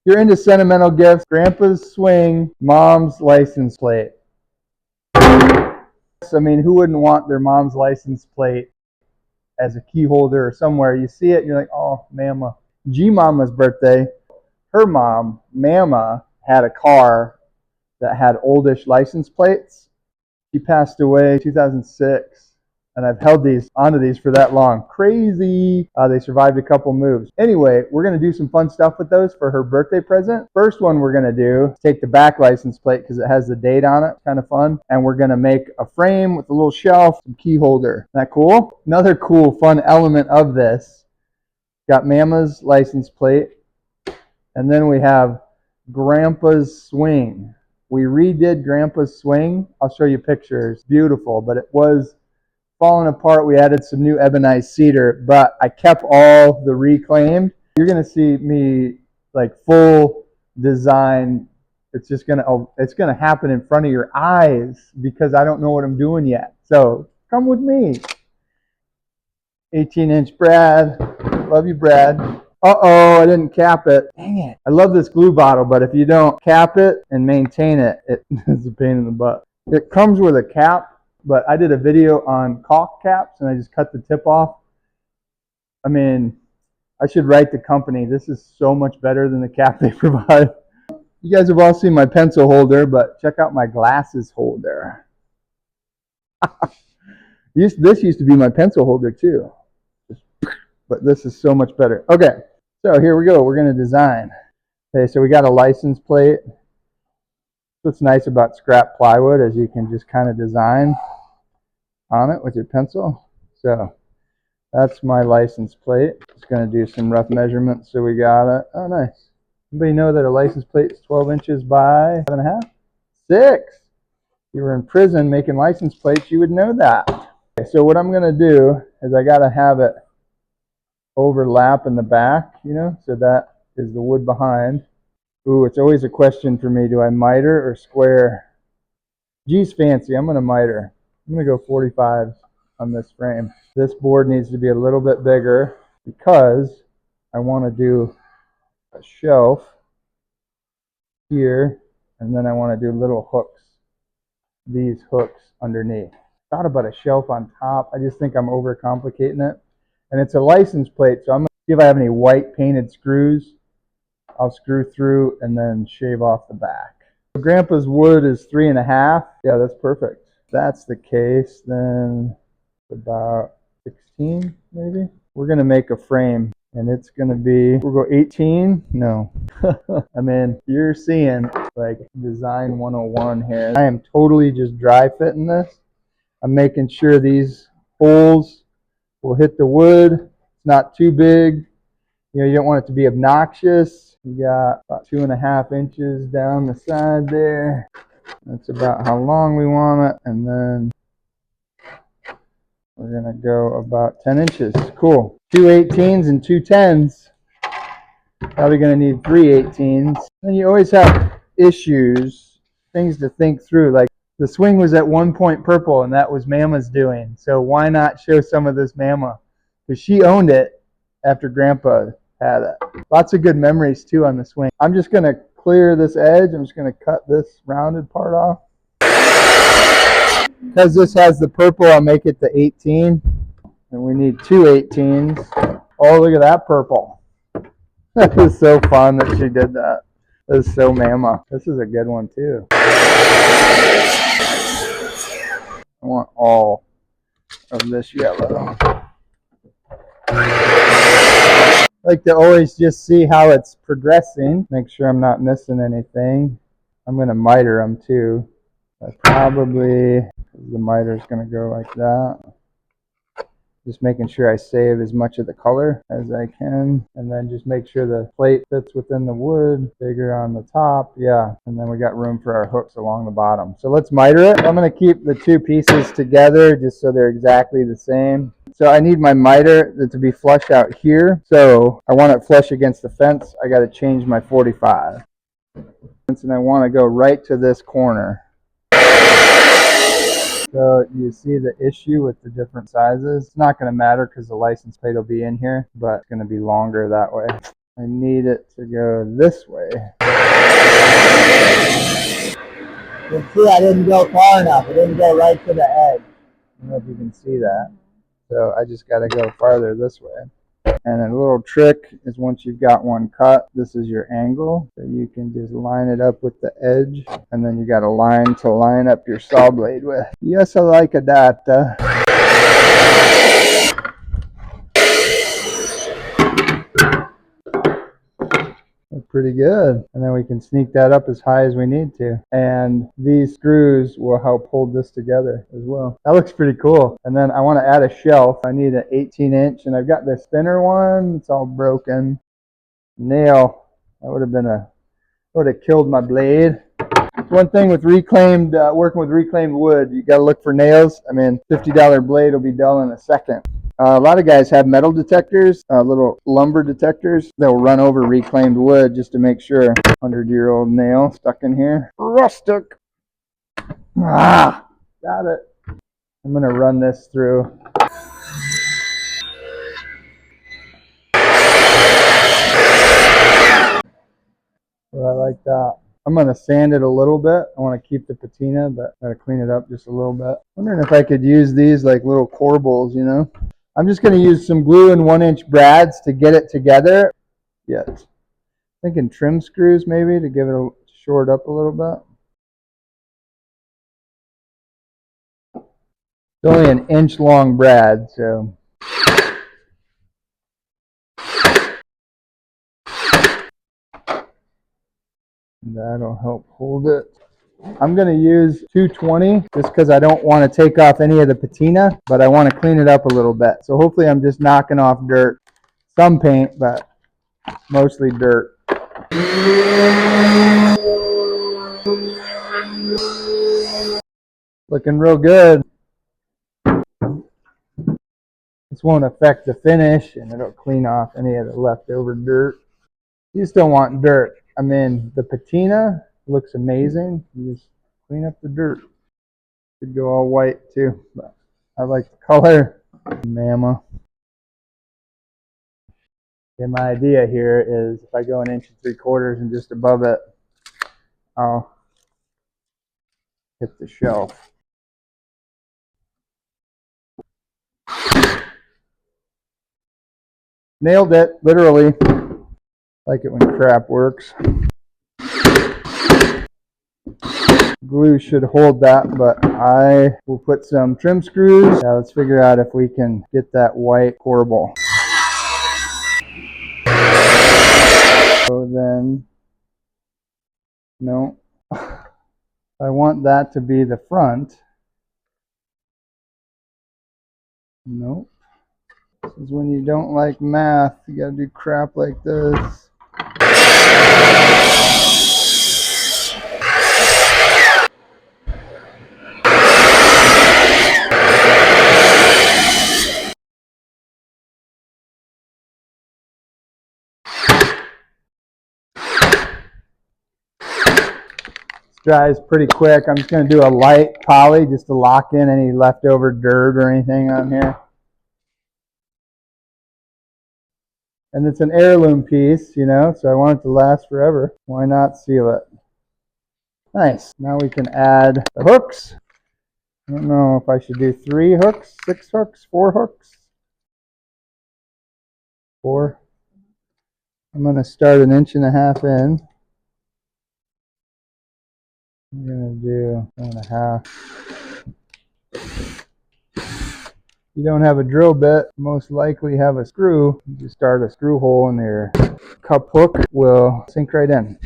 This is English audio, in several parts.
You're into sentimental gifts, grandpa's swing, mom's license plate. I mean, who wouldn't want their mom's license plate as a key holder or somewhere? You see it and you're like, oh, mama. G-Mama's birthday, her mom, Mama, had a car that had oldish license plates. She passed away in 2006. And I've held onto these for that long. Crazy. They survived a couple moves. Anyway, we're going to do some fun stuff with those for her birthday present. First one we're going to do is take the back license plate because it has the date on it. Kind of fun. And we're going to make a frame with a little shelf, some key holder. Isn't that cool? Another cool, fun element of this. Got Mama's license plate. And then we have Grandpa's swing. We redid Grandpa's swing. I'll show you pictures. Beautiful, but it was falling apart. We added some new ebonite cedar, but I kept all the reclaimed. You're gonna see me like full design. It's gonna happen in front of your eyes because I don't know what I'm doing yet. So come with me. 18-inch Brad. Love you, Brad. Uh-oh, I didn't cap it. Dang it. I love this glue bottle, but if you don't cap it and maintain it, it's a pain in the butt. It comes with a cap, but I did a video on caulk caps and I just cut the tip off. I mean, I should write the company. This is so much better than the cap they provide. You guys have all seen my pencil holder, but check out my glasses holder. This used to be my pencil holder too, but this is so much better. Okay, so here we go. We're going to design. Okay, so we got a license plate. What's nice about scrap plywood is you can just kind of design on it with your pencil. So that's my license plate. Just going to do some rough measurements. So we got it. Oh, nice. Anybody know that a license plate is 12 inches by 5.5? 6. If you were in prison making license plates, you would know that. Okay, so what I'm going to do is I got to have it overlap in the back, you know, so that is the wood behind. Ooh, it's always a question for me. Do I miter or square? G's fancy. I'm going to miter. I'm going to go 45s on this frame. This board needs to be a little bit bigger because I want to do a shelf here, and then I want to do little hooks, these hooks underneath. Thought about a shelf on top. I just think I'm overcomplicating it. And it's a license plate, so I'm going to see if I have any white painted screws. I'll screw through and then shave off the back. So Grandpa's wood is 3.5. Yeah, that's perfect. If that's the case, then about 16 maybe. We're going to make a frame, and it's going to be, we'll go 18. No. I mean, you're seeing like design 101 here. I am totally just dry fitting this. I'm making sure these holes will hit the wood. It's not too big. You know, you don't want it to be obnoxious. You got about 2.5 inches down the side there. That's about how long we want it. And then we're going to go about 10 inches. Cool. 2 18s and 2 10s. Probably going to need 3 18s. And you always have issues, things to think through. Like the swing was at one point purple, and that was Mama's doing. So why not show some of this Mama? Because she owned it after Grandpa had it. Lots of good memories too on the swing. I'm just going to clear this edge. I'm just going to cut this rounded part off. Because this has the purple, I'll make it the 18. And we need 2 18s. Oh, look at that purple. That was so fun that she did that. That is so Mama. This is a good one too. I want all of this yellow. I like to always just see how it's progressing. Make sure I'm not missing anything. I'm going to miter them too. The miter is going to go like that. Just making sure I save as much of the color as I can. And then just make sure the plate fits within the wood. Bigger on the top. Yeah. And then we got room for our hooks along the bottom. So let's miter it. I'm going to keep the two pieces together just so they're exactly the same. So I need my miter to be flush out here. So I want it flush against the fence. I got to change my 45. And I want to go right to this corner. So you see the issue with the different sizes. It's not going to matter because the license plate will be in here, but it's going to be longer that way. I need it to go this way. You can see I didn't go far enough. I didn't go right to the edge. I don't know if you can see that. So I just got to go farther this way. And a little trick is once you've got one cut, this is your angle. So you can just line it up with the edge. And then you got a line to line up your saw blade with. Yes, I like that. Pretty good. And then we can sneak that up as high as we need to. And these screws will help hold this together as well. That looks pretty cool. And then I want to add a shelf. I need an 18-inch, and I've got this thinner one. It's all broken. Nail. That would have killed my blade. One thing with reclaimed, working with reclaimed wood, you got to look for nails. I mean, $50 blade will be dull in a second. A lot of guys have metal detectors, little lumber detectors. They'll run over reclaimed wood just to make sure. 100-year-old nail stuck in here. Rustic. Ah, got it. I'm going to run this through. So I like that. I'm going to sand it a little bit. I want to keep the patina, but I got to clean it up just a little bit. Wondering if I could use these like little corbels, you know? I'm just going to use some glue and 1-inch brads to get it together. Yes. Thinking trim screws maybe to give it a short up a little bit. It's only an inch long brad, so. That'll help hold it. I'm going to use 220 just because I don't want to take off any of the patina, but I want to clean it up a little bit. So hopefully I'm just knocking off dirt. Some paint, but mostly dirt. Looking real good. This won't affect the finish, and it'll clean off any of the leftover dirt. You just don't want dirt. I mean, the patina looks amazing. You just clean up the dirt. Could go all white too, but I like the color. Mama. And my idea here is if I go 1 3/4 and just above it, I'll hit the shelf. Nailed it, literally. Like it when crap works. Glue should hold that, but I will put some trim screws. Now let's figure out if we can get that white corbel. So then, no. I want that to be the front. Nope. This is when you don't like math. You gotta do crap like this. Dries pretty quick. I'm just going to do a light poly just to lock in any leftover dirt or anything on here. And it's an heirloom piece, you know, so I want it to last forever. Why not seal it? Nice. Now we can add the hooks. I don't know if I should do 3 hooks, 6 hooks, 4 hooks. 4. I'm going to start 1.5 inches in. I'm going to do 1.5. If you don't have a drill bit, most likely have a screw. You just start a screw hole and your cup hook will sink right in.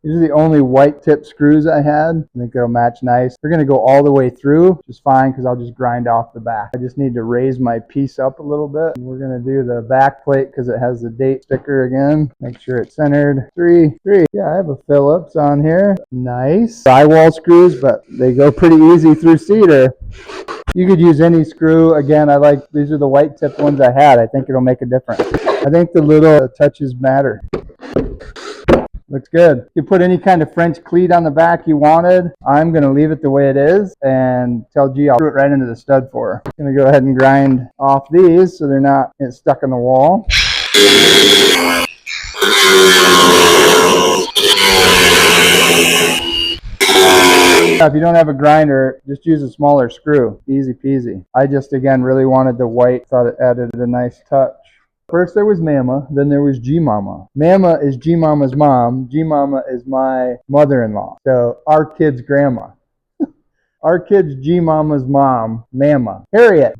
These are the only white tip screws I had. I think they'll match nice. They're going to go all the way through, which is fine because I'll just grind off the back. I just need to raise my piece up a little bit. And we're going to do the back plate because it has the date sticker again. Make sure it's centered. 3. Yeah, I have a Phillips on here. Nice. Drywall screws, but they go pretty easy through cedar. You could use any screw. Again, these are the white tip ones I had. I think it'll make a difference. I think the little touches matter. Looks good. You put any kind of French cleat on the back you wanted. I'm going to leave it the way it is and tell G I'll screw it right into the stud for her. I'm going to go ahead and grind off these so they're not stuck in the wall. If you don't have a grinder, just use a smaller screw. Easy peasy. I just, again, really wanted the white. Thought it added a nice touch. First there was Mama, then there was G-Mama. Mama is G-Mama's mom. G-Mama is my mother-in-law. So our kid's grandma. Our kid's G-Mama's mom, Mama. Harriet.